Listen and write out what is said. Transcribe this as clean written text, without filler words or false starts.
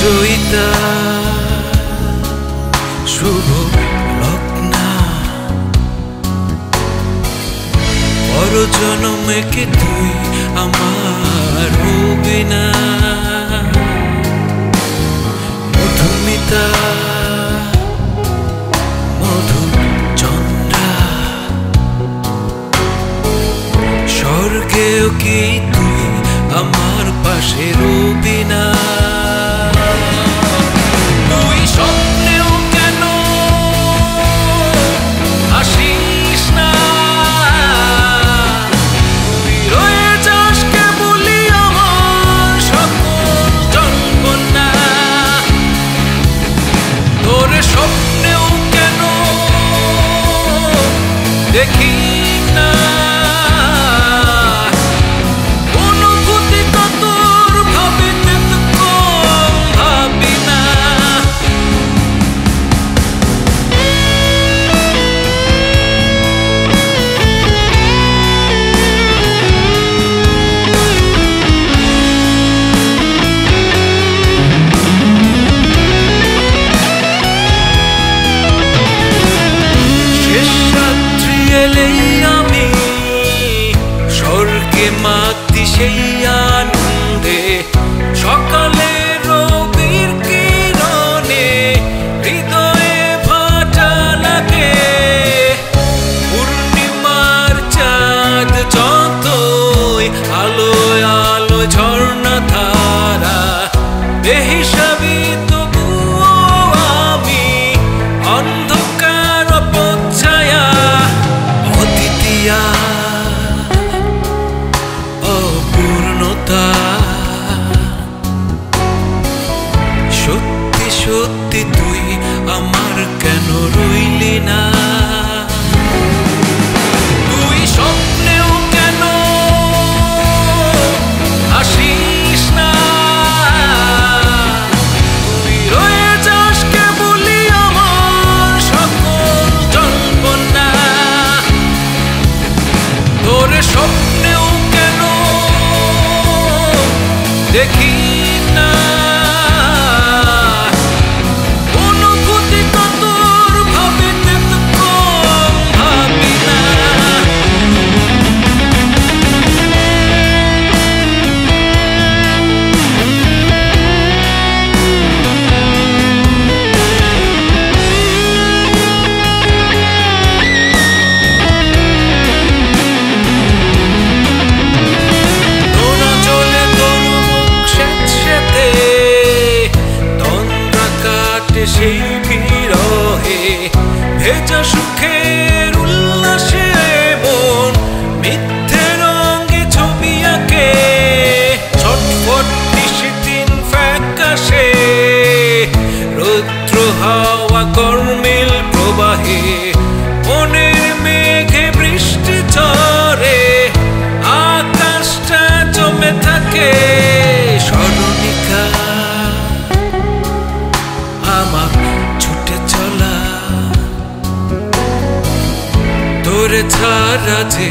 জয়িতা শুভ লগ্না পর জন্মে কি তুই আমার হবি না মধুমিতা মধু চন্দ্রা স্বর্গেও কি তুই আমার পাশে রবি না দেখি না অনুভূতি তোর ভাবিতে তো কম ভাবি না আমি স্বর্গে মাতি সেই আনন্দে সকালে রবির কিরণে হৃদয়ে ভাটা লাগে পূর্ণিমার চাঁদ যতই আলোয় আলো ঝর্ণা ধারা বেহিসাবি তবুও আমি অন্ধকার অপচ্ছায়া অপূর্ণতা সত্যি সত্যি তুই আমার কেন রইলি না তুই স্বপ্নেও কেন আসিস না তুই রয়ে যাস কেবলই আমার সকল জল্পনা তোর স্বপ্নেও কেন দেখি না অনুভূতি তোর ভাবিতে তো কম ভাবি না সেই বিরহে ভেজা সুখের উল্লাসে মন মিথ্যে রঙে ছবি আঁকে ছটফট নিশিদিন ফ্যাকাশে রৌদ্র হাওয়া গরমিল প্রবাহে মনের মেঘে বৃষ্টি ঝরে আকাশটা জমে থাকে স্মরণিকা আমার ছুটে চলা তোরে ছাড়া যে